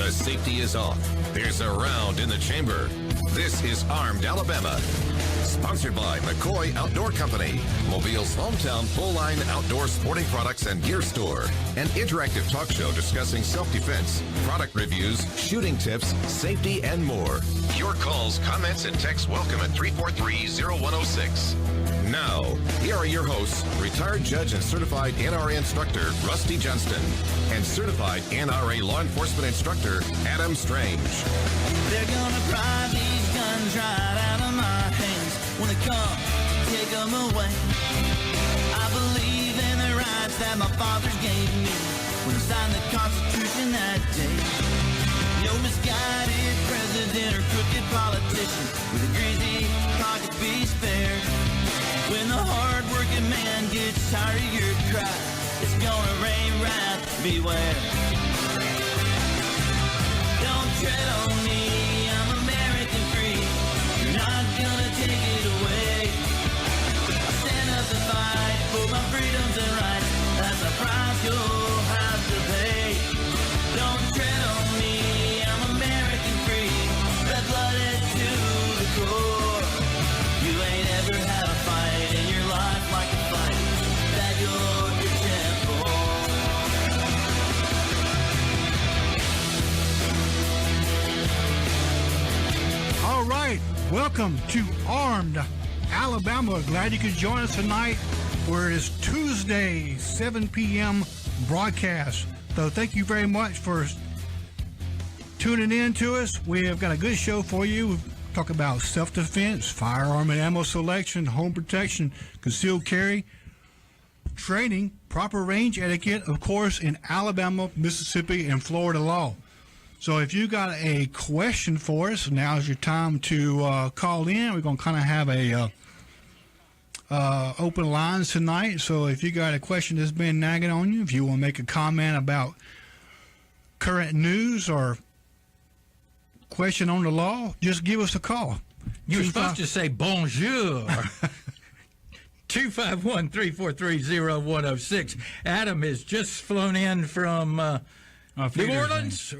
The safety is off. There's a round in the chamber. This is Armed Alabama. Sponsored by McCoy Outdoor Company, Mobile's hometown full-line outdoor sporting products and gear store. An interactive talk show discussing self-defense, product reviews, shooting tips, safety, and more. Your calls, comments, and texts welcome at 343-0106. Now, here are your hosts, retired judge and certified NRA instructor Rusty Johnston and certified NRA law enforcement instructor Adam Strange. They're gonna pry these guns right out of my hands when they come take them away. I believe in the rights that my fathers gave me when they signed the Constitution that day. No misguided president or crooked politician with a greasy pocket be spared. When the hard-working man gets tired of your cry, it's gonna rain wrath, beware. Don't tread on me, I'm American free. You're not gonna take it away. I stand up to fight for my freedoms and rights. That's a price you'll have to pay. Don't tread on me, I'm American free. Red-blooded to the core. You ain't ever had a fight in your life like a fight that you're prepared for. All right, welcome to Armed Alabama. Glad you could join us tonight for this Tuesday 7 p.m. broadcast. So thank you very much for tuning in to us. We have got a good show for you. We talk about self-defense, firearm and ammo selection, home protection, concealed carry, training, proper range etiquette, of course, in Alabama, Mississippi, and Florida law. So if you got a question for us, now's your time to call in. We're going to kind of have a open lines tonight. So if you got a question that's been nagging on you, if you want to make a comment about current news or question on the law, just give us a call. You were supposed to say bonjour. 251-343-0106. Adam has just flown in from New Orleans,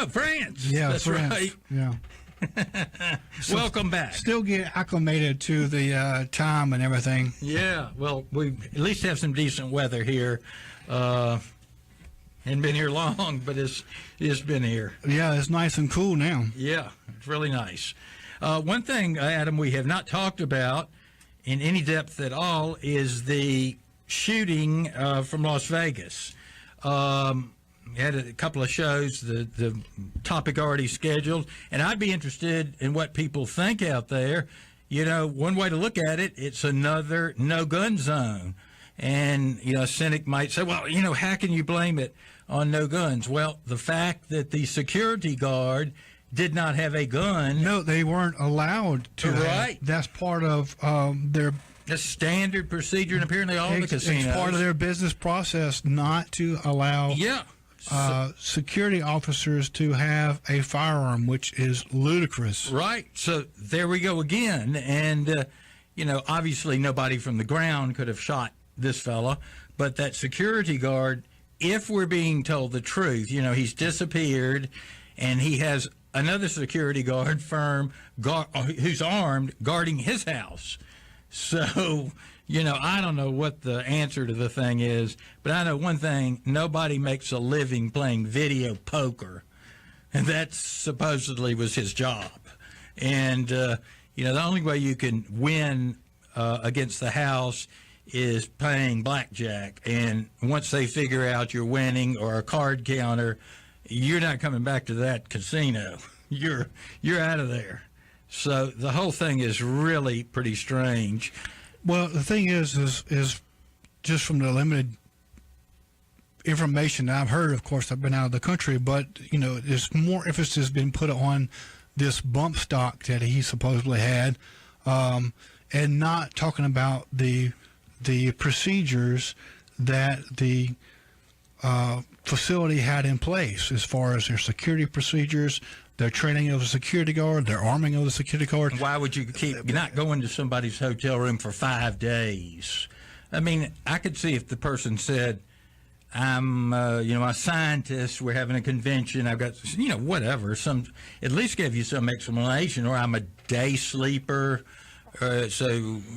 France. Yeah, that's France. Right. Yeah. So welcome back. Still get acclimated to the time and everything. Yeah, well, we at least have some decent weather here. Hadn't been here long, but it's been here. Yeah, it's nice and cool now. Yeah, it's really nice. One thing, Adam, we have not talked about in any depth at all is the shooting from Las Vegas. We had a couple of shows, the topic already scheduled, and I'd be interested in what people think out there. You know, one way to look at it, it's another no-gun zone. And, you know, a cynic might say, well, you know, how can you blame it on no guns? Well, the fact that the security guard did not have a gun. No, they weren't allowed to. Right. That's part of their... The standard procedure in apparently all the casinos. It's part of their business process not to allow security officers to have a firearm, which is ludicrous. Right. So there we go again. And, you know, obviously nobody from the ground could have shot this fella, but that security guard, if we're being told the truth, you know, he's disappeared and he has another security guard firm who's armed guarding his house. So, you know, I don't know what the answer to the thing is, but I know one thing: nobody makes a living playing video poker, and that supposedly was his job. And you know, the only way you can win against the house is playing blackjack. And once they figure out you're winning or a card counter, you're not coming back to that casino. You're out of there. So the whole thing is really pretty strange. Well, the thing is just from the limited information I've heard, of course, I've been out of the country, but, you know, there's more emphasis been put on this bump stock that he supposedly had, and not talking about the procedures that the facility had in place as far as their security procedures, their training of the security guard, their arming of the security guard. Why would you keep not going to somebody's hotel room for 5 days? I mean, I could see if the person said, I'm, a scientist. We're having a convention. I've got, whatever. At least give you some explanation. Or I'm a day sleeper. So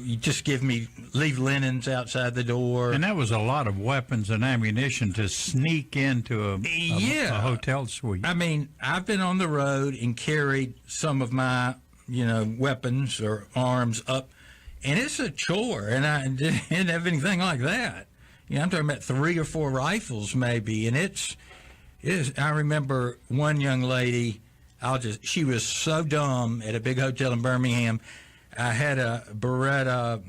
you just leave linens outside the door. And that was a lot of weapons and ammunition to sneak into a hotel suite. I mean, I've been on the road and carried some of my, weapons or arms up, and it's a chore, and I didn't have anything like that. I'm talking about 3 or 4 rifles maybe, and it is. I remember one young lady, she was so dumb at a big hotel in Birmingham. I had a Beretta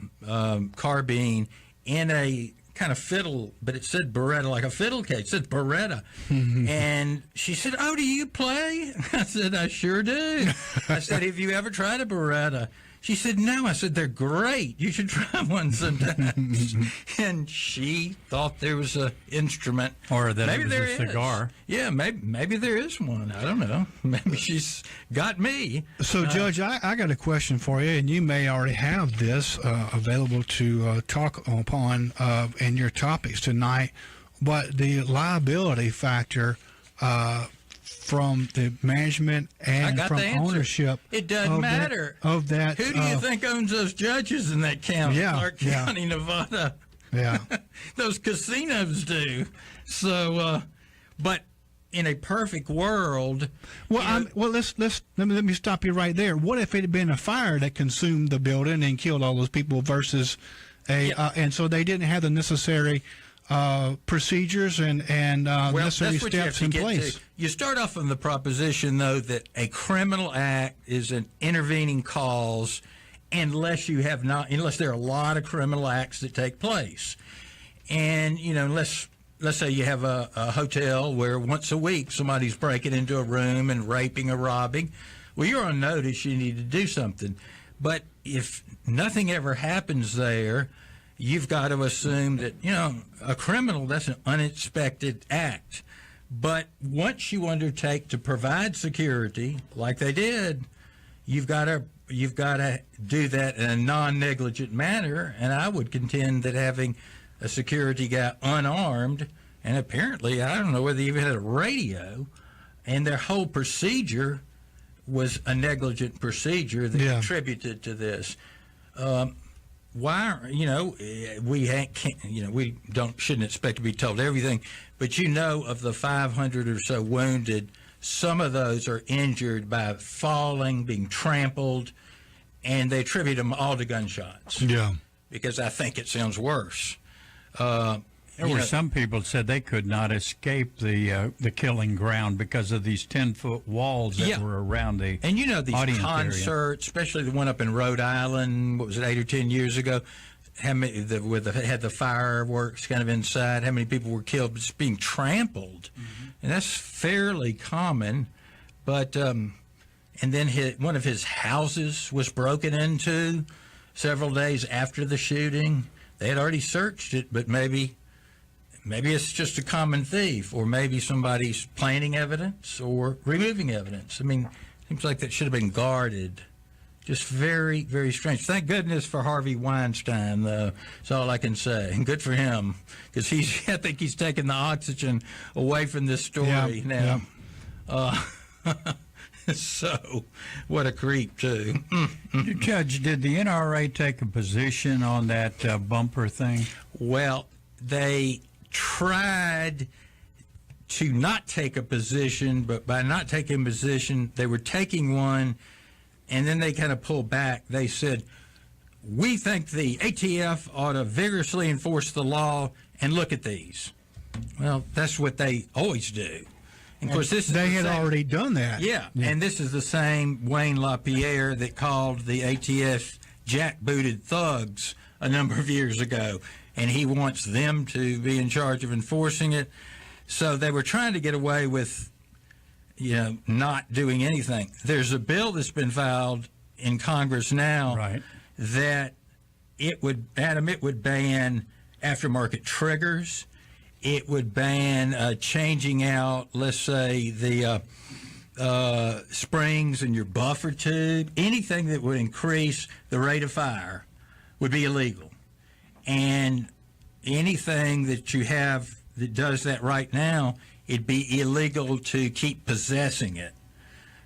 carbine in a kind of fiddle, but it said Beretta, like a fiddle case. It said Beretta. And she said, "Oh, do you play?" I said, "I sure do." I said, "Have you ever tried a Beretta?" She said, "No." I said, "They're great. You should try one sometime." And she thought there was an instrument. Or that maybe it was a cigar. Yeah, maybe there is one. I don't know. Maybe she's got me. So, Judge, I got a question for you, and you may already have this available to talk upon in your topics tonight, but the liability factor from the management and from ownership. It doesn't matter. Of that. Who do you think owns those judges in that county? Clark County, Nevada. Yeah. Those casinos do. So, but in a perfect world. Well, let me stop you right there. What if it had been a fire that consumed the building and killed all those people versus and so they didn't have the necessary procedures and necessary steps in place. You start off on the proposition, though, that a criminal act is an intervening cause unless there are a lot of criminal acts that take place. And, let's say you have a hotel where once a week somebody's breaking into a room and raping or robbing. Well, you're on notice. You need to do something. But if nothing ever happens there, you've got to assume that, a criminal, that's an unexpected act. But once you undertake to provide security, like they did, you've got to do that in a non-negligent manner. And I would contend that having a security guy unarmed, and apparently, I don't know whether they even had a radio, and their whole procedure was a negligent procedure that contributed to this. Why, we shouldn't expect to be told everything, but of the 500 or so wounded, some of those are injured by falling, being trampled, and they attribute them all to gunshots. Yeah. Because I think it sounds worse. There were some people said they could not escape the killing ground because of these 10-foot walls that were around the and these concerts, area. Especially the one up in Rhode Island. What was it, 8 or 10 years ago? How many had the fireworks kind of inside? How many people were killed just being trampled? Mm-hmm. And that's fairly common. But and then one of his houses was broken into several days after the shooting. They had already searched it, but maybe it's just a common thief, or maybe somebody's planting evidence or removing evidence. I mean, seems like that should have been guarded. Just very, very strange. Thank goodness for Harvey Weinstein, though. That's all I can say. And good for him, because I think he's taking the oxygen away from this story now. Yeah. So, what a creep, too. Judge, did the NRA take a position on that bumper thing? Well, they tried to not take a position, but by not taking a position, they were taking one, and then they kind of pulled back. They said, "We think the ATF ought to vigorously enforce the law, and look at these." Well, that's what they always do. And of course, they had already done that. Yeah, and this is the same Wayne LaPierre that called the ATF jackbooted thugs a number of years ago, and he wants them to be in charge of enforcing it. So they were trying to get away with, not doing anything. There's a bill that's been filed in Congress now that it would ban aftermarket triggers. It would ban changing out, let's say, the springs in your buffer tube. Anything that would increase the rate of fire would be illegal. And anything that you have that does that right now, it'd be illegal to keep possessing it.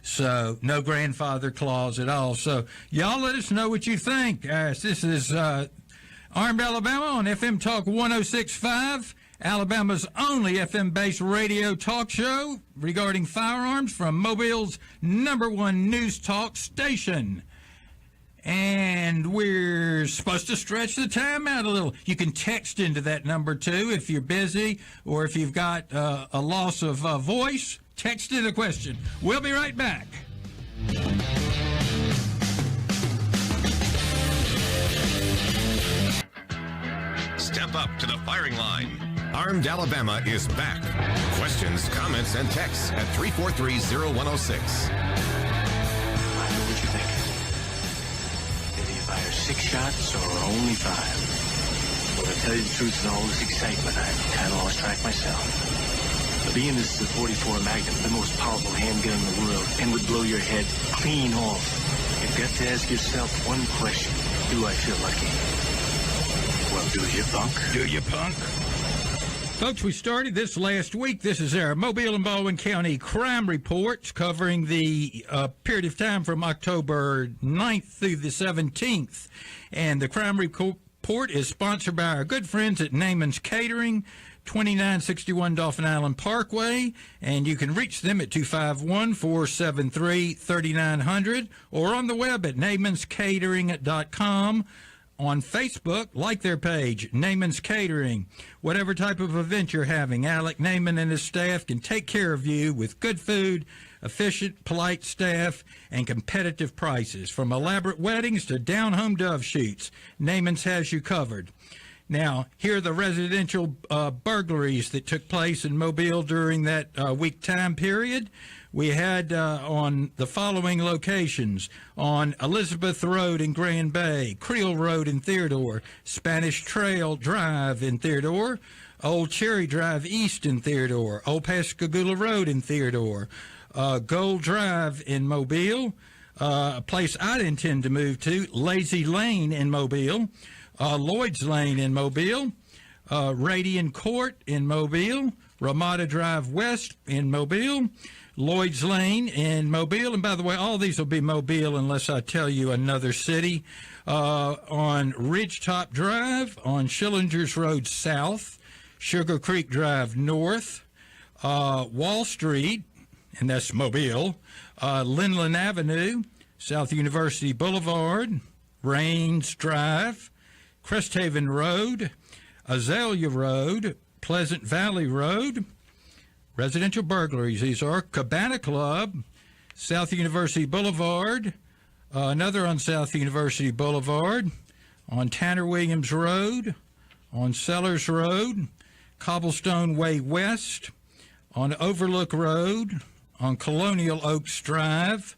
So no grandfather clause at all. So y'all let us know what you think. This is Armed Alabama on FM Talk 106.5, Alabama's only FM-based radio talk show regarding firearms from Mobile's #1 news talk station. And we're supposed to stretch the time out a little. You can text into that number, too, if you're busy or if you've got a loss of voice. Text in a question. We'll be right back. Step up to the firing line. Armed Alabama is back. Questions, comments, and texts at 343-0106. What you think? Did you fire 6 shots or only 5? Well, to tell you the truth, in all this excitement, I've kind of lost track myself. But being this is a 44 Magnum, the most powerful handgun in the world, and would blow your head clean off, you've got to ask yourself one question. Do I feel lucky? Well, do you, punk? Do you, punk? Folks, we started this last week. This is our Mobile and Baldwin County crime reports covering the period of time from October 9th through the 17th. And the crime report is sponsored by our good friends at Naaman's Catering, 2961 Dolphin Island Parkway, and you can reach them at 251-473-3900 or on the web at naamanscatering.com. On Facebook, like their page, Naaman's Catering. Whatever type of event you're having, Alec Naaman and his staff can take care of you with good food, efficient, polite staff, and competitive prices. From elaborate weddings to down-home dove shoots, Naaman's has you covered. Now, here are the residential burglaries that took place in Mobile during that week time period. We had on the following locations: on Elizabeth Road in Grand Bay, Creel Road in Theodore, Spanish Trail Drive in Theodore, Old Cherry Drive East in Theodore, Old Pascagoula Road in Theodore, Gold Drive in Mobile, a place I'd intend to move to, Lazy Lane in Mobile, Lloyd's Lane in Mobile, Radian Court in Mobile, Ramada Drive West in Mobile, Lloyd's Lane in Mobile, and by the way, all these will be Mobile unless I tell you another city, on Ridgetop Drive, on Schillinger's Road South, Sugar Creek Drive North, Wall Street, and that's Mobile, Linland Avenue, South University Boulevard, Rains Drive, Cresthaven Road, Azalea Road, Pleasant Valley Road. Residential burglaries, these are Cabana Club, South University Boulevard, another on South University Boulevard, on Tanner Williams Road, on Sellers Road, Cobblestone Way West, on Overlook Road, on Colonial Oaks Drive,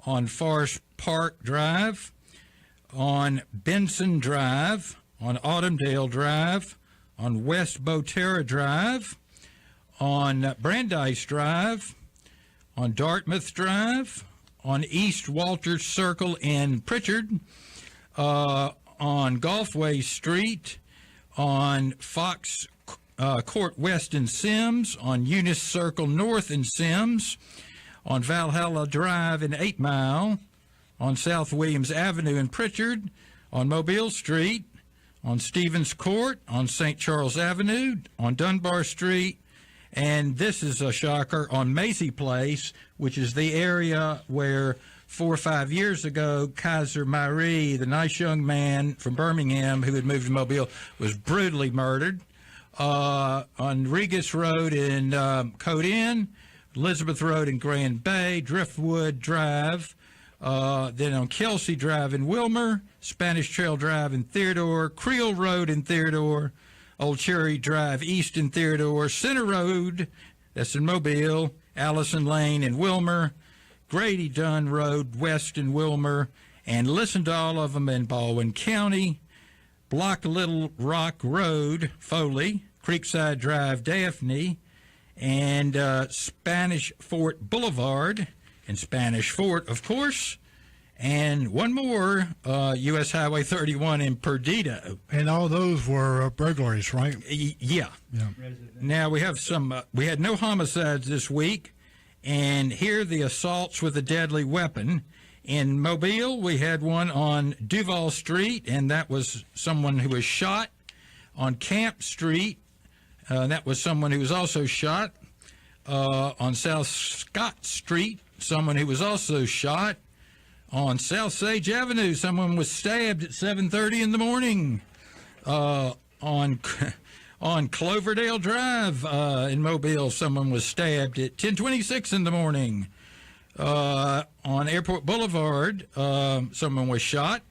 on Forest Park Drive, on Benson Drive, on Autumndale Drive, on West Boterra Drive, on Brandeis Drive, on Dartmouth Drive, on East Walters Circle in Pritchard, on Golfway Street, on Fox Court West in Sims, on Eunice Circle North in Sims, on Valhalla Drive in 8 Mile, on South Williams Avenue in Pritchard, on Mobile Street, on Stevens Court, on St. Charles Avenue, on Dunbar Street, and this is a shocker, on Macy Place, which is the area where 4 or 5 years ago, Kaiser Myrie, the nice young man from Birmingham who had moved to Mobile, was brutally murdered. On Regis Road in Code Inn, Elizabeth Road in Grand Bay, Driftwood Drive, then on Kelsey Drive in Wilmer, Spanish Trail Drive in Theodore, Creel Road in Theodore, Old Cherry Drive East in Theodore, Center Road, that's in Mobile, Allison Lane in Wilmer, Grady Dunn Road West in Wilmer, and listen to all of them in Baldwin County: Block Little Rock Road, Foley, Creekside Drive, Daphne, and Spanish Fort Boulevard in Spanish Fort, of course, and one more, U.S. Highway 31 in Perdido. And all those were burglaries, right? Yeah. Now we have we had no homicides this week, and here are the assaults with a deadly weapon. In Mobile, we had one on Duval Street, and that was someone who was shot. On Camp Street, that was someone who was also shot. On South Scott Street, someone who was also shot. On South Sage Avenue, someone was stabbed at 7:30 in the morning. On Cloverdale Drive in Mobile, someone was stabbed at 10:26 in the morning. On Airport Boulevard, someone was shot.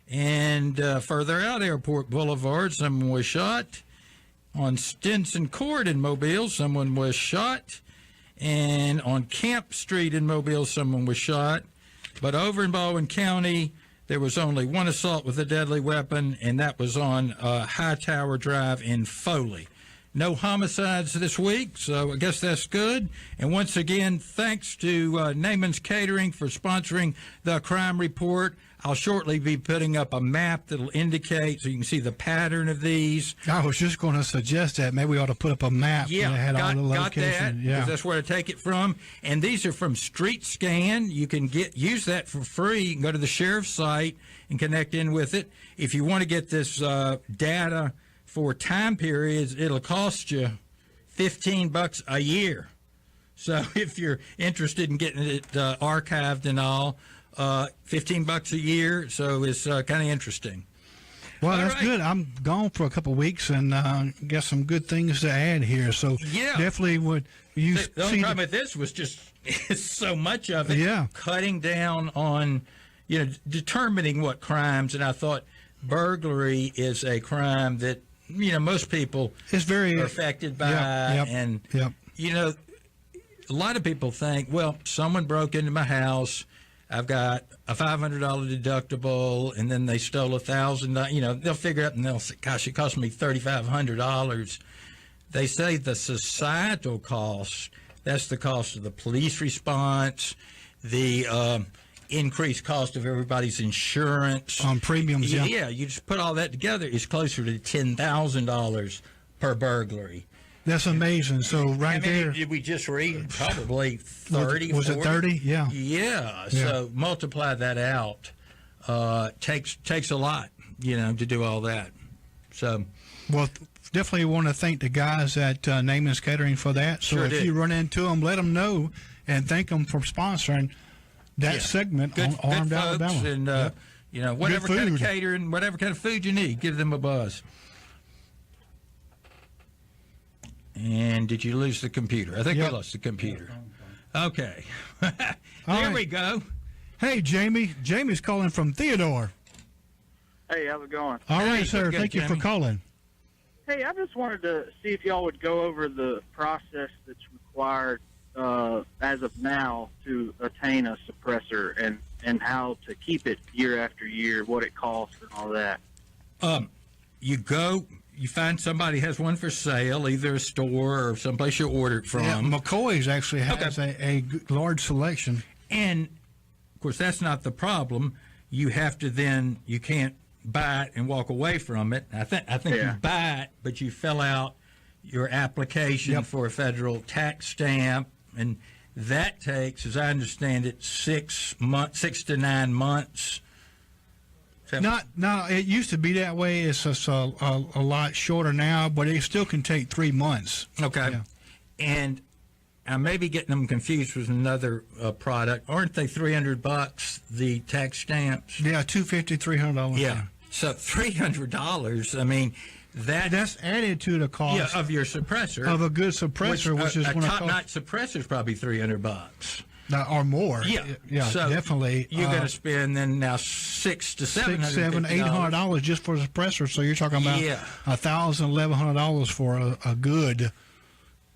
And further out Airport Boulevard, someone was shot. On Stinson Court in Mobile, someone was shot. And on Camp Street in Mobile, someone was shot. But over in Baldwin County, there was only one assault with a deadly weapon, and that was on Hightower Drive in Foley. No homicides this week, so I guess that's good. And once again, thanks to Naaman's Catering for sponsoring the crime report. I'll shortly be putting up a map that'll indicate so you can see the pattern of these. I was just going to suggest that maybe we ought to put up a map that had all the got locations. that, because that's where to take it from. And these are from Street Scan. You can use that for free. You can go to the sheriff's site and connect in with it. If you want to get this data for time periods, it'll cost you $15 a year. So if you're interested in getting it archived and all, $15 a year. So it's kind of interesting. Well, All that's right. good. I'm gone for a couple of weeks and got some good things to add here. So Yeah. definitely would you The only see problem with this was just so much of it. Yeah. Cutting down on, determining what crimes. And I thought burglary is a crime that, most people it's very are affected by. Yep, And, yep. A lot of people think, well, someone broke into my house. I've got a $500 deductible, and then they stole $1,000. They'll figure out and they'll say, gosh, it cost me $3,500. They say the societal cost, that's the cost of the police response, the increased cost of everybody's insurance. On premiums, yeah. Yeah, you just put all that together, it's closer to $10,000 per burglary. That's amazing. So right there. Did we just read? Probably 30, Was 40? it 30? Yeah. Yeah. So multiply that out. Takes a lot, to do all that. So. Well, definitely want to thank the guys at Naaman's Catering for that. So Sure if did. you run into them, let them know and thank them for sponsoring that segment on Armed folks, Alabama. And whatever kind of food. catering, whatever kind of food you need, give them a buzz. And did you lose the computer? I think we lost the computer. Okay. There right. we go. Hey, Jamie. Jamie's calling from Theodore. Hey, how's it going? All right, Hey, sir. good, Thank you for Jamie. calling. Hey, I just wanted to see if y'all would go over the process that's required as of now to attain a suppressor and how to keep it year after year, what it costs and all that. You find somebody has one for sale, either a store or someplace you order it from. Yeah, McCoy's actually has a large selection. And, of course, that's not the problem. You have to you can't buy it and walk away from it. I think you buy it, but you fill out your application for a federal tax stamp, and that takes, as I understand it, 6 to 9 months. No, it used to be that way. It's just a lot shorter now, but it still can take 3 months. Okay. Yeah. And I may be getting them confused with another product. Aren't they $300, the tax stamps? Yeah, $250, $300. Yeah. So $300, I mean, that's added to the cost of your suppressor. of a good suppressor, which is a going to top-notch cost suppressor is probably $300. or more. Yeah. So definitely. You're going to spend then now $600 to $700, $800 just for the suppressor. So you're talking about $1,000, $1,100 for a good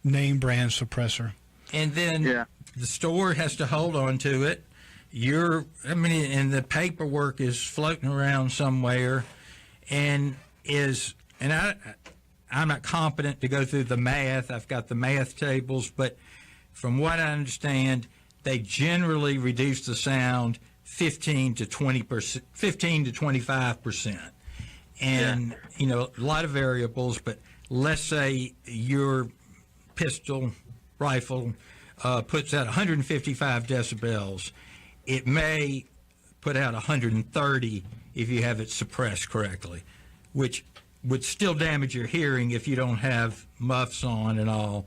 name brand suppressor. And then the store has to hold on to it. And the paperwork is floating around somewhere, I'm not competent to go through the math. I've got the math tables, but from what I understand, they generally reduce the sound 15 to 20%, 15 to 25%. And, you know, a lot of variables, but let's say your pistol, rifle, puts out 155 decibels. It may put out 130 if you have it suppressed correctly, which would still damage your hearing if you don't have muffs on and all.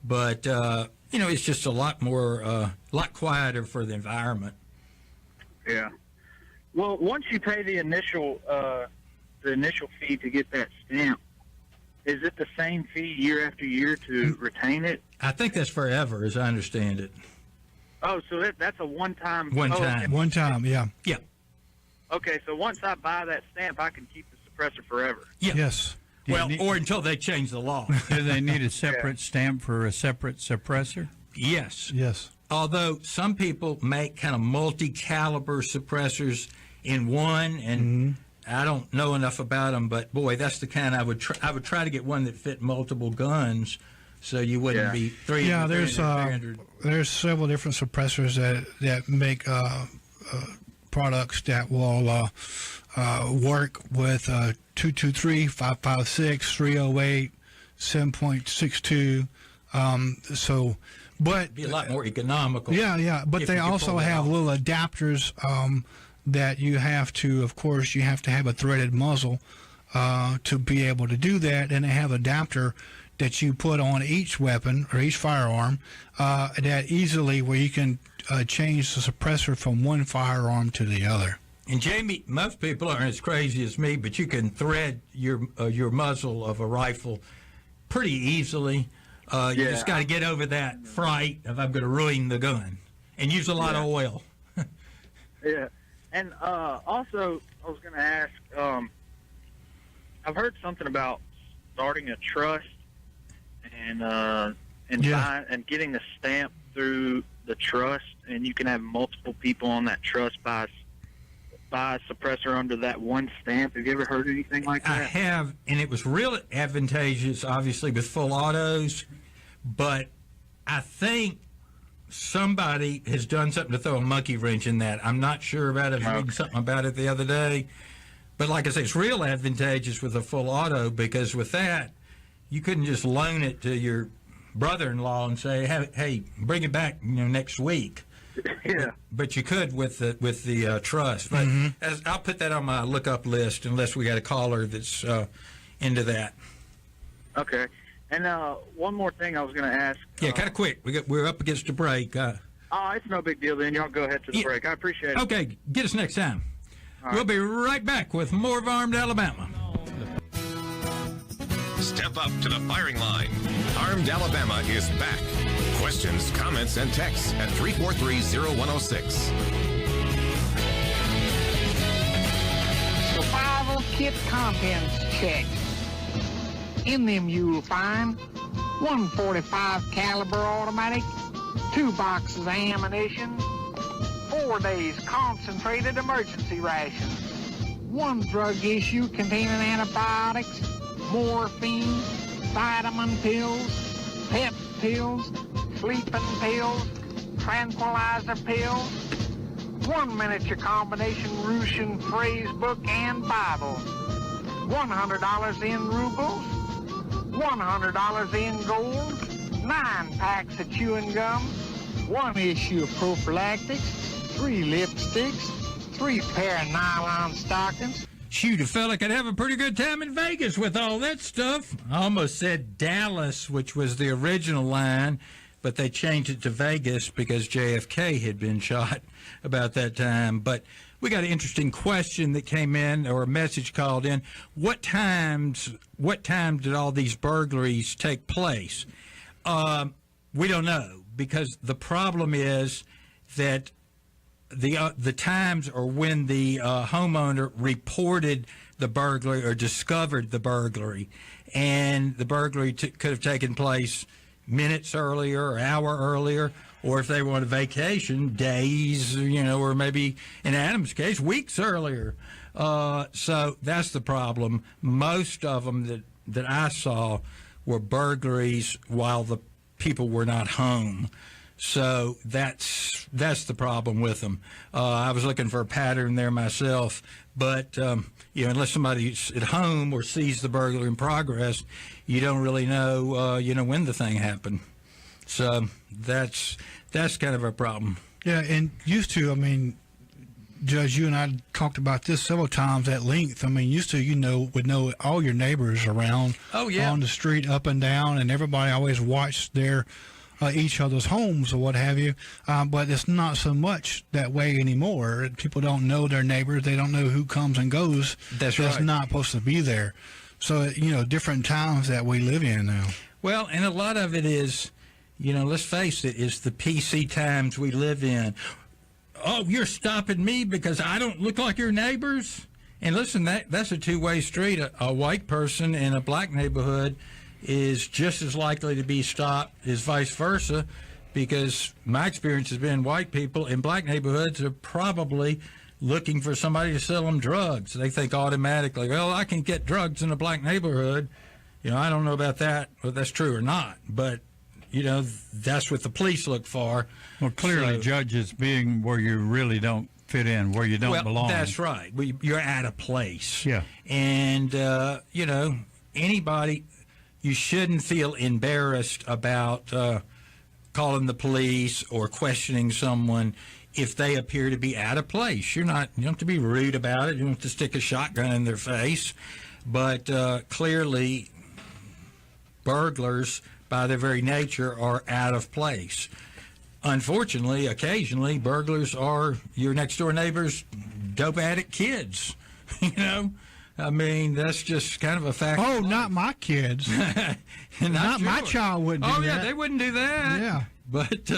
But, you know, it's just a lot more, lot quieter for the environment. Yeah. Well, once you pay the initial fee to get that stamp, is it the same fee year after year to retain it? I think that's forever, as I understand it. Oh, so that's a one-time. One time. Okay. One time, yeah. Yeah. Okay, so once I buy that stamp, I can keep the suppressor forever. Yeah. Yes. Well, or until they change the law. Do they need a separate stamp for a separate suppressor? Yes. Yes. Although some people make kind of multi-caliber suppressors in one, and I don't know enough about them, but boy, that's the kind I would try to get one that fit multiple guns, so you wouldn't be 300. Yeah, there's 300. there's several different suppressors that make products that will work with 223, 556, 308, 7.62. So, but Be a lot more economical. Yeah. But if they you could also pull it have off. little adapters that you have to, of course, you have to have a threaded muzzle to be able to do that, and they have adapter that you put on each weapon or each firearm that easily where you can change the suppressor from one firearm to the other. And Jamie, most people aren't as crazy as me, but you can thread your muzzle of a rifle pretty easily. You just got to get over that fright of I'm going to ruin the gun, and use a lot of oil. Yeah. And also, I was going to ask, I've heard something about starting a trust and getting a stamp through the trust, and you can have multiple people on that trust buy a suppressor under that one stamp. Have you ever heard anything like that? I have, and it was real advantageous, obviously, with full autos, but I think somebody has done something to throw a monkey wrench in that. I'm not sure about it. I was reading something about it the other day. But like I say, it's real advantageous with a full auto, because with that, you couldn't just loan it to your brother-in-law and say, hey, bring it back next week. Yeah. But you could with the trust. But I'll put that on my look-up list unless we got a caller that's into that. Okay. And one more thing I was going to ask. Yeah, kind of quick. We're up against a break. Oh, it's no big deal then. Y'all go ahead to the break. I appreciate it. Okay, get us next time. All We'll right. be right back with more of Armed Alabama. Step up to the firing line. Armed Alabama is back. Questions, comments, and texts at 343-0106. Survival kit contents check. In them you'll find 145 caliber automatic, 2 boxes of ammunition, 4 days concentrated emergency rations, 1 drug issue containing antibiotics, morphine, vitamin pills, pep pills, sleeping pills, tranquilizer pills, 1 miniature combination Russian phrase book and Bible, $100 in rubles, $100 in gold, 9 packs of chewing gum, 1 issue of prophylactics, 3 lipsticks, 3 pair of nylon stockings. Shoot, a fella could have a pretty good time in Vegas with all that stuff. I almost said Dallas, which was the original line, but they changed it to Vegas because JFK had been shot about that time. But we got an interesting question that came in, or a message called in. What time did all these burglaries take place? We don't know, because the problem is that the times are when the homeowner reported the burglary or discovered the burglary, and the burglary could have taken place minutes earlier or hour earlier, or if they were on a vacation, days, or maybe in Adam's case, weeks earlier. So that's the problem. Most of them that I saw were burglaries while the people were not home. So that's the problem with them. I was looking for a pattern there myself, but unless somebody's at home or sees the burglary in progress, you don't really know when the thing happened. So that's kind of a problem. Yeah, and used to, I mean, Judge, you and I talked about this several times at length. I mean, used to, would know all your neighbors around on the street, up and down, and everybody always watched their each other's homes or what have you. But it's not so much that way anymore. People don't know their neighbors. They don't know who comes and goes. That's right. Not supposed to be there. So, different times that we live in now. Well, and a lot of it is, let's face it, is the PC times we live in. Oh, you're stopping me because I don't look like your neighbors? And listen, that's a two-way street. A white person in a black neighborhood is just as likely to be stopped as vice versa, because my experience has been white people in black neighborhoods are probably looking for somebody to sell them drugs. They think automatically, well, I can get drugs in a black neighborhood. I don't know about that, whether that's true or not, but that's what the police look for. Well, clearly, judges being where you really don't fit in, where you don't belong. That's right. You're at a place. Yeah. And, anybody, you shouldn't feel embarrassed about calling the police or questioning someone if they appear to be out of place. You don't have to be rude about it. You don't have to stick a shotgun in their face. But clearly, burglars, by their very nature, are out of place. Unfortunately, occasionally, burglars are your next-door neighbor's dope addict kids. I mean, that's just kind of a fact. Oh, not my kids. not my child wouldn't do that. Oh, yeah, they wouldn't do that. Yeah. But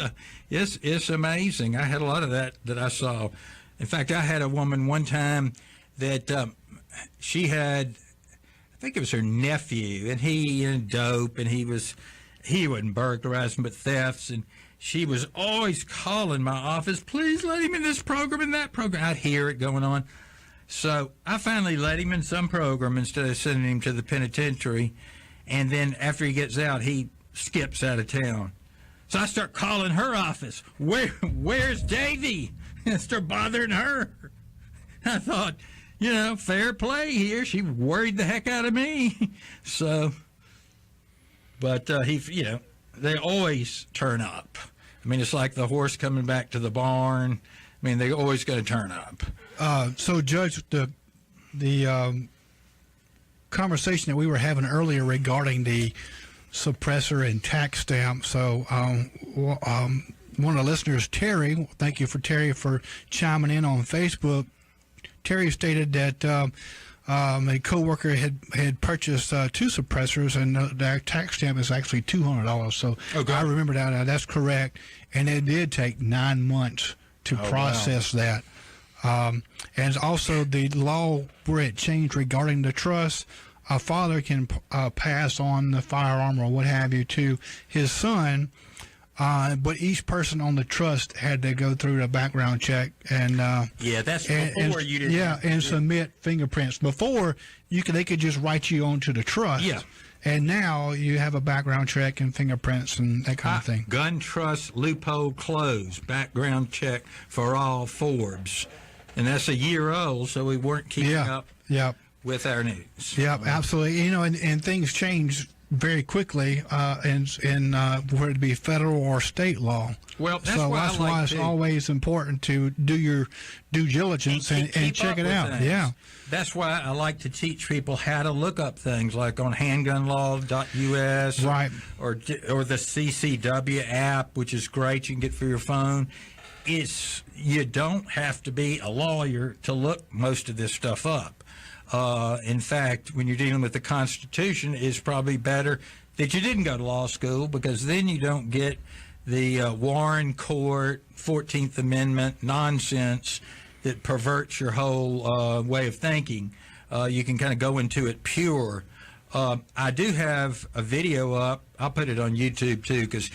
it's amazing. I had a lot of that I saw. In fact, I had a woman one time that she had, I think it was her nephew, and he in dope, and he wasn't burglarizing, but thefts, and she was always calling my office, please let him in this program and that program. I'd hear it going on. So I finally let him in some program instead of sending him to the penitentiary, and then after he gets out, he skips out of town. So I start calling her office. Where's Davy? And I start bothering her. I thought, fair play here. She worried the heck out of me. So, but they always turn up. I mean, it's like the horse coming back to the barn. I mean, they're always going to turn up. So, Judge, the conversation that we were having earlier regarding the suppressor and tax stamp. So, one of the listeners, Terry, thank you for Terry for chiming in on Facebook. Terry stated that a coworker had purchased two suppressors, and their tax stamp is actually $200. So I remember that. That's correct, and it did take 9 months to process that. And also the law where it changed regarding the trust, a father can pass on the firearm or what have you to his son, but each person on the trust had to go through a background check and that's before you didn't and submit fingerprints. Before they could just write you onto the trust. Yeah. And now you have a background check and fingerprints and that kind of thing. Gun trust loophole closed. Background check for all Forbes. And that's a year old, so we weren't keeping up with our news. Yep, absolutely. And things change very quickly in whether it be federal or state law. Well, that's why it's always important to do your due diligence and check it out. Things. Yeah. That's why I like to teach people how to look up things like on handgunlaw.us, right, or the CCW app, which is great. You can get for your phone. You don't have to be a lawyer to look most of this stuff up. In fact, when you're dealing with the Constitution, it's probably better that you didn't go to law school, because then you don't get the Warren Court 14th Amendment nonsense that perverts your whole way of thinking. You can kind of go into it pure. I do have a video up. I'll put it on YouTube too, because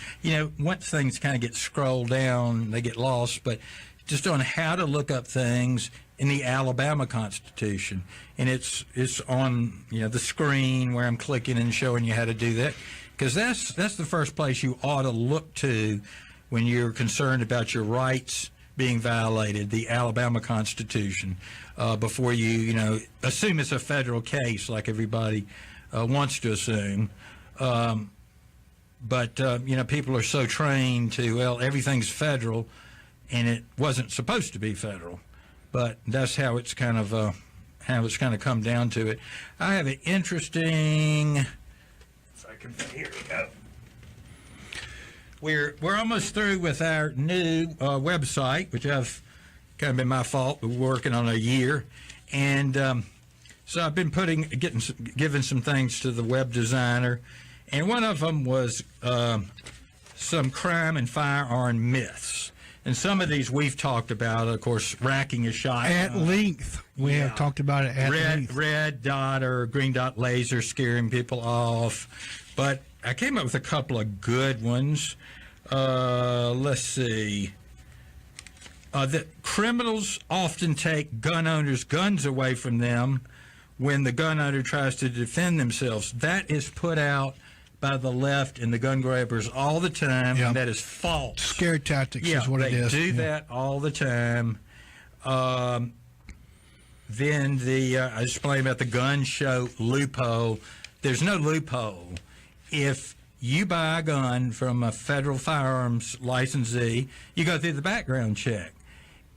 once things kind of get scrolled down, they get lost. But just on how to look up things in the Alabama Constitution, and it's on the screen where I'm clicking and showing you how to do that, because that's the first place you ought to look to when you're concerned about your rights being violated, the Alabama Constitution, before you assume it's a federal case like everybody wants to assume. But people are so trained to, well, everything's federal, and it wasn't supposed to be federal. But that's how it's kind of come down to it. I have an interesting. If I can, here we go. We're almost through with our new website, which I've kind of been my fault. We're working on a year, and so I've been giving some things to the web designer, and one of them was some crime and firearm myths. And some of these we've talked about, of course, racking a shot. At length. We have talked about it at length. Red dot or green dot laser scaring people off. But I came up with a couple of good ones. Let's see. The criminals often take gun owners' guns away from them when the gun owner tries to defend themselves. That is put out by the left and the gun grabbers all the time, and that is false. Scare tactics is what it is. They do that all the time. Then I explained about the gun show loophole. There's no loophole. If you buy a gun from a federal firearms licensee, you go through the background check.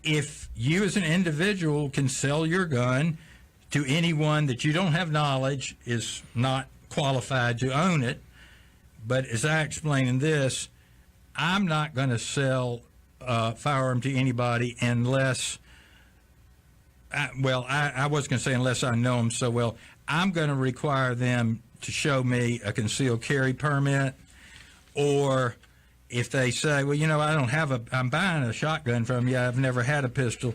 If you as an individual can sell your gun to anyone that you don't have knowledge is not qualified to own it, but as I explained in this, I'm not going to sell a firearm to anybody unless, I was going to say unless I know them so well. I'm going to require them to show me a concealed carry permit, or if they say, well, I'm buying a shotgun from you, I've never had a pistol,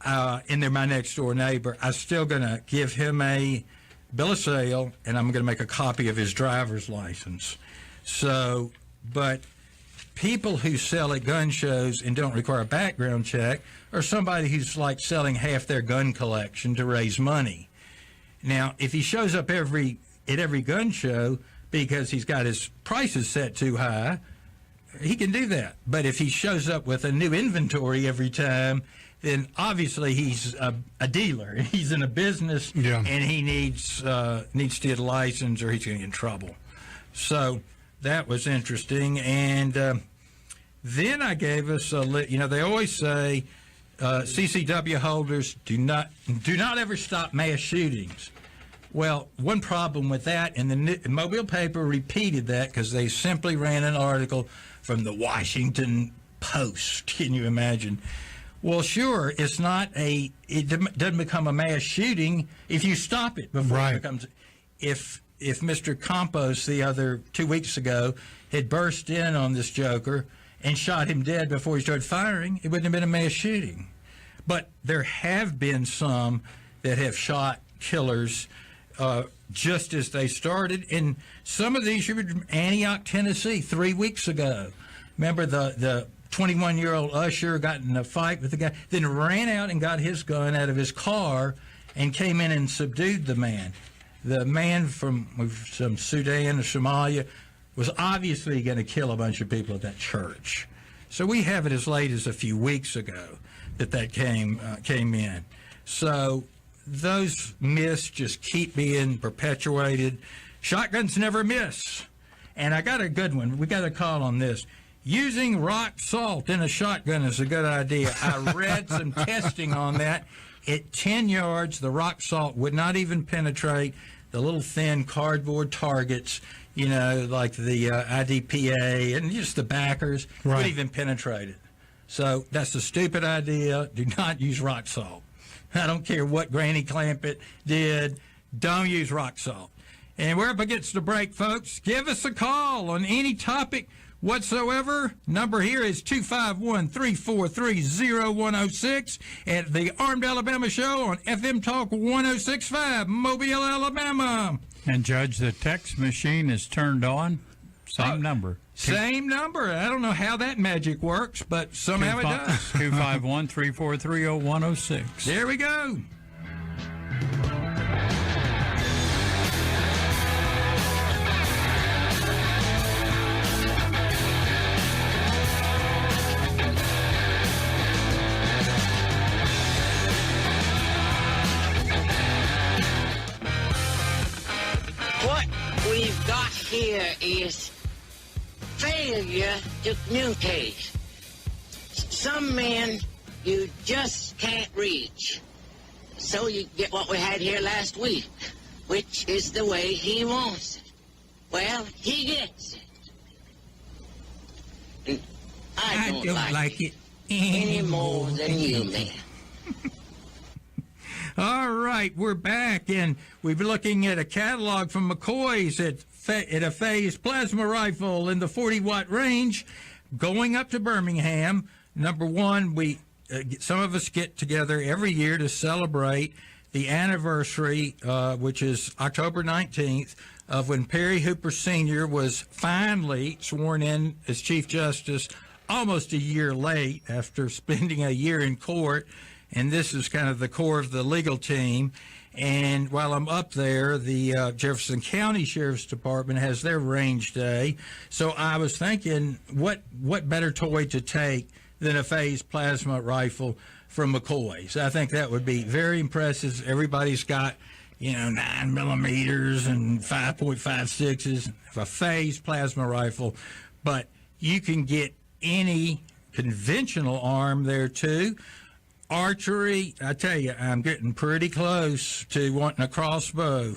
and they're my next door neighbor, I'm still going to give him a bill of sale, and I'm going to make a copy of his driver's license. So, but people who sell at gun shows and don't require a background check are somebody who's like selling half their gun collection to raise money. Now, if he shows up at every gun show because he's got his prices set too high, he can do that. But if he shows up with a new inventory every time, then obviously he's a dealer. He's in a business, and he needs to get a license or he's going to get in trouble. So that was interesting. And then I gave us they always say CCW holders do not ever stop mass shootings. Well, one problem with that, and the Mobile paper repeated that because they simply ran an article from the Washington Post. Can you imagine? Well, sure, it doesn't become a mass shooting if you stop it before it becomes. If Mr. Campos 2 weeks ago had burst in on this joker and shot him dead before he started firing, it wouldn't have been a mass shooting. But there have been some that have shot killers just as they started, and some of these were from Antioch, Tennessee, 3 weeks ago. Remember the 21-year-old usher got in a fight with the guy, then ran out and got his gun out of his car and came in and subdued the man. The man from some Sudan or Somalia was obviously going to kill a bunch of people at that church. So we have it as late as a few weeks ago that came in. So those myths just keep being perpetuated. Shotguns never miss. And I got a good one. We got a call on this. Using rock salt in a shotgun is a good idea. I read some testing on that. At 10 yards, the rock salt would not even penetrate the little thin cardboard targets, like the IDPA and just the backers. Right. Wouldn't even penetrate it. So that's a stupid idea. Do not use rock salt. I don't care what Granny Clampett did. Don't use rock salt. And we're up against the break, folks. Give us a call on any topic whatsoever. Number here is 251-343-0106 at the Armed Alabama Show on FMTalk 106.5, Mobile, Alabama. And Judge, the text machine is turned on. Same number. Same number. I don't know how that magic works, but somehow it does. 251-343-0106. There we go. we've got here is failure to communicate. Some men you just can't reach. So you get what we had here last week, which is the way he wants it. Well, he gets it. And I don't like it any more than you, man. All right, we're back, and we've been looking at a catalog from McCoy's at a phase plasma rifle in the 40-watt range, going up to Birmingham. Number one, some of us get together every year to celebrate the anniversary, which is October 19th, of when Perry Hooper Sr. was finally sworn in as Chief Justice, almost a year late after spending a year in court. And this is kind of the core of the legal team. And while I'm up there, the Jefferson County Sheriff's Department has their range day. So I was thinking, what better toy to take than a phased plasma rifle from McCoy's? I think that would be very impressive. Everybody's got, 9 millimeters and 5.56s, a phased plasma rifle. But you can get any conventional arm there, too. Archery, I tell you, I'm getting pretty close to wanting a crossbow.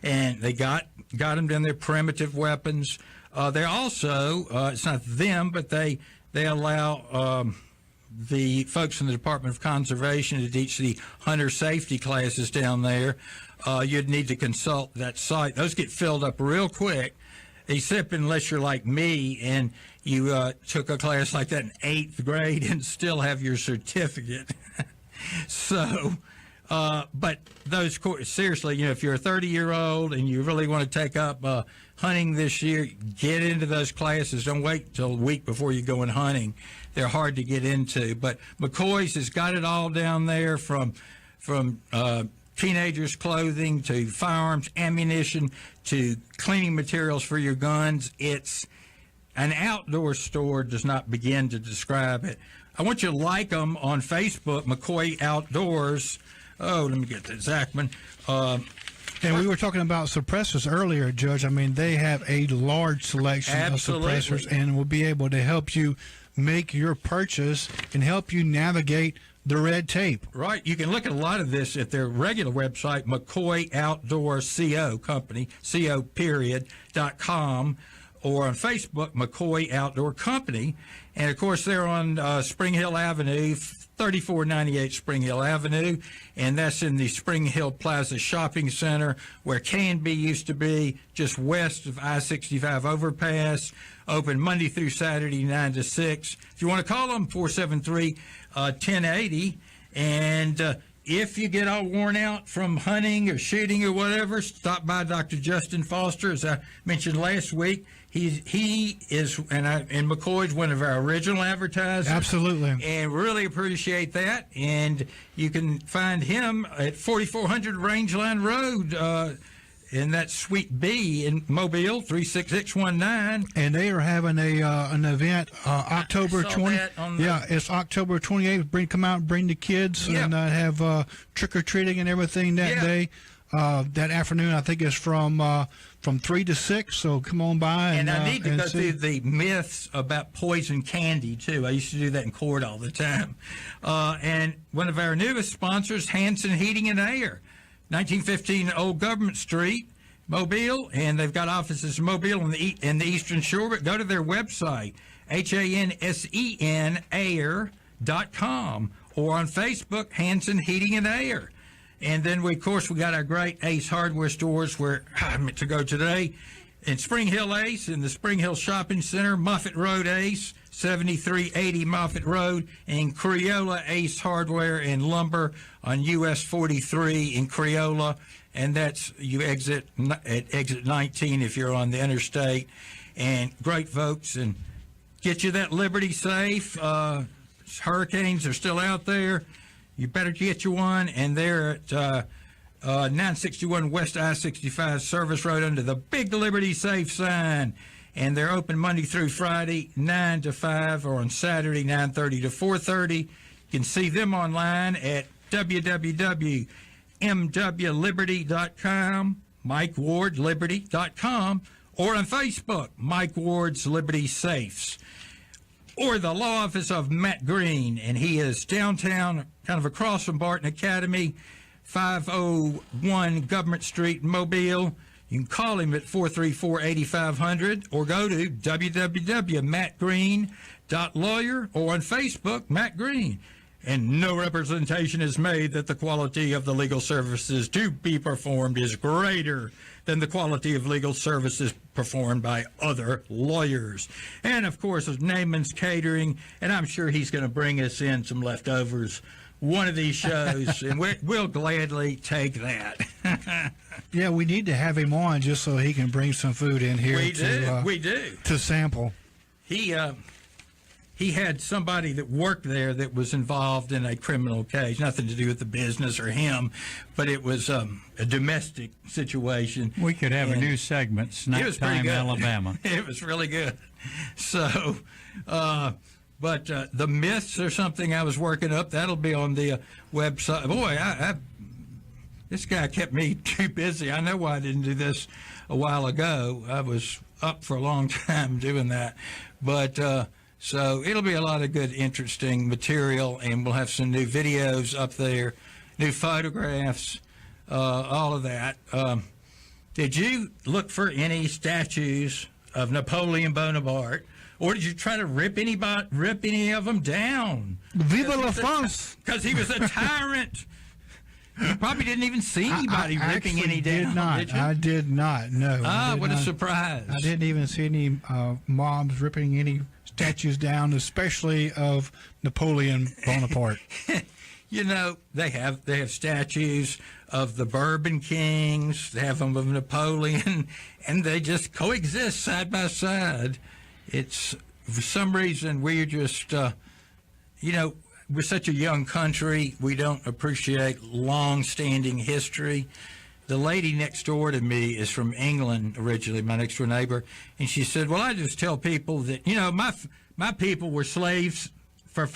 And they got them down there, primitive weapons. They also, it's not them, but they allow the folks in the Department of Conservation to teach the hunter safety classes down there. You'd need to consult that site. Those get filled up real quick, except unless you're like me and you took a class like that in 8th grade and still have your certificate. So, but those, seriously, if you're a 30-year-old and you really want to take up hunting this year, get into those classes. Don't wait till a week before you go in hunting. They're hard to get into. But McCoy's has got it all down there, from teenagers' clothing to firearms, ammunition, to cleaning materials for your guns. It's an outdoor store, does not begin to describe it. I want you to like them on Facebook, McCoy Outdoors. Oh, let me get the Zachman. And we were talking about suppressors earlier, Judge. I mean, they have a large selection Absolutely. of suppressors and will be able to help you make your purchase and help you navigate the red tape. Right. You can look at a lot of this at their regular website, McCoy Outdoor CO Company, co.com, or on Facebook, McCoy Outdoor Company. And, of course, they're on Spring Hill Avenue, 3498 Spring Hill Avenue, and that's in the Spring Hill Plaza Shopping Center, where K&B used to be, just west of I-65 overpass, open Monday through Saturday, 9 to 6. If you want to call them, 473-1080. And if you get all worn out from hunting or shooting or whatever, stop by Dr. Justin Foster. As I mentioned last week, he is, and McCoy's one of our original advertisers. Absolutely. And really appreciate that. And you can find him at 4400 Rangeline Road, in that Suite B in Mobile, 36619. And they are having an event October 20th. Yeah, it's October 28th. Come out and bring the kids and have trick-or-treating and everything that day. That afternoon, I think, is from 3 to 6, so come on by. And I need to go through the myths about poison candy, too. I used to do that in court all the time. And one of our newest sponsors, Hanson Heating and Air, 1915 Old Government Street, Mobile, and they've got offices in Mobile and the Eastern Shore, but go to their website, hansenair.com, or on Facebook, Hanson Heating and Air. And then, of course, we got our great Ace Hardware stores where I meant to go today. In Spring Hill Ace, in the Spring Hill Shopping Center, Moffett Road Ace, 7380 Moffett Road, and Creola Ace Hardware and Lumber on US 43 in Creola. And that's, you exit at exit 19 if you're on the interstate. And great folks, and get you that Liberty safe. Hurricanes are still out there. You better get you one, and they're at 961 West I-65 Service Road under the Big Liberty Safe sign. And they're open Monday through Friday, 9 to 5, or on Saturday, 9:30 to 4:30. You can see them online at www.mwliberty.com. MikeWardLiberty.com, or on Facebook, Mike Ward's Liberty Safes, or the law office of Matt Green, and he is downtown, kind of across from Barton Academy, 501 Government Street, Mobile. You can call him at 434-8500 or go to www.mattgreen.lawyer or on Facebook, Matt Green. And no representation is made that the quality of the legal services to be performed is greater than the quality of legal services performed by other lawyers. And, of course, Naaman's Catering, and I'm sure he's going to bring us in some leftovers one of these shows, and we'll gladly take that. Yeah, we need to have him on just so he can bring some food in here. We do. To sample. He had somebody that worked there that was involved in a criminal case, nothing to do with the business or him, but it was a domestic situation. We could have a new segment, Snack Time Alabama. It was really good. So, but the myths or something I was working up, that'll be on the website. Boy, this guy kept me too busy. I know why I didn't do this a while ago. I was up for a long time doing that. But so it'll be a lot of good, interesting material, and we'll have some new videos up there, new photographs, all of that. Did you look for any statues of Napoleon Bonaparte, or did you try to rip any of them down? Viva la France! Because he was a tyrant. You probably didn't even see anybody ripping any down. Did you? I did not. No. What a surprise! I didn't even see any mobs ripping any statues down, especially of Napoleon Bonaparte. You know, they have statues of the Bourbon kings. They have them of Napoleon, and they just coexist side by side. It's, for some reason, we're just, we're such a young country. We don't appreciate long-standing history. The lady next door to me is from England originally, my next door neighbor, and she said, well, I just tell people that, my people were slaves for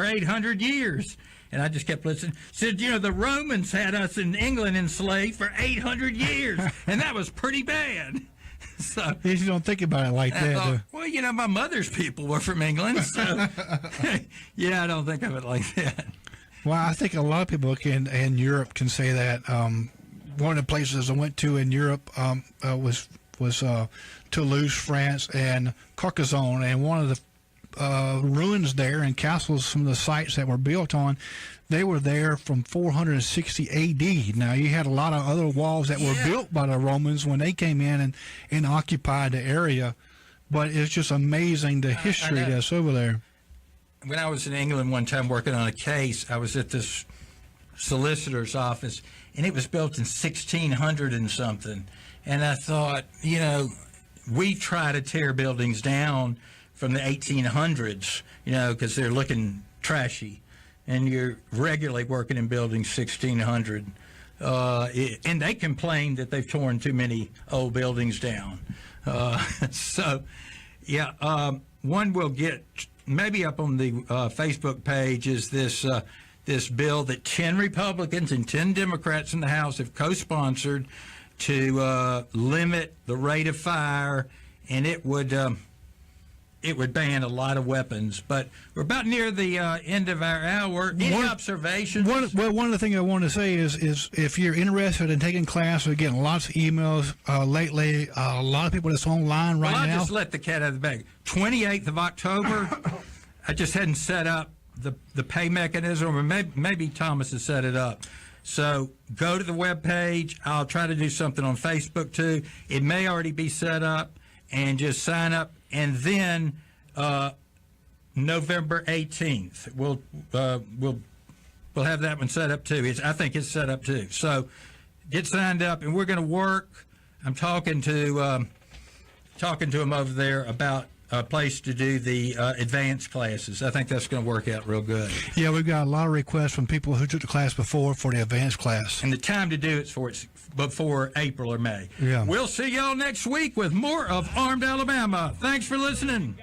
800 years. And I just kept listening. Said, the Romans had us in England enslaved for 800 years, and that was pretty bad. So you don't think about it like that. Thought, well, my mother's people were from England, so yeah, I don't think of it like that. Well, I think a lot of people in Europe can say that. One of the places I went to in Europe was Toulouse, France, and Carcassonne, and one of the ruins there and castles, some of the sites that were built on, they were there from 460 A.D. Now, you had a lot of other walls that were built by the Romans when they came in and occupied the area, but it's just amazing the history that's over there. When I was in England one time working on a case, I was at this solicitor's office, and it was built in 1600 and something, and I thought, we try to tear buildings down from the 1800s, because they're looking trashy, and you're regularly working in buildings 1600. And they complain that they've torn too many old buildings down. One will get, maybe up on the Facebook page, is this bill that 10 Republicans and 10 Democrats in the House have co-sponsored to limit the rate of fire, and it would ban a lot of weapons. But we're about near the end of our hour. Any observations? One of the things I want to say is if you're interested in taking class, we're getting lots of emails lately. A lot of people that's online right now. I just let the cat out of the bag. 28th of October, I just hadn't set up the pay mechanism, or maybe Thomas has set it up. So go to the webpage. I'll try to do something on Facebook, too. It may already be set up, and just sign up. And then November 18th, we'll have that one set up too. I think it's set up too. So get signed up, and we're going to work. I'm talking to him over there about a place to do the advanced classes. I think that's going to work out real good. Yeah, we've got a lot of requests from people who took the class before for the advanced class. And the time to do it's before April or May. Yeah. We'll see y'all next week with more of Armed Alabama. Thanks for listening.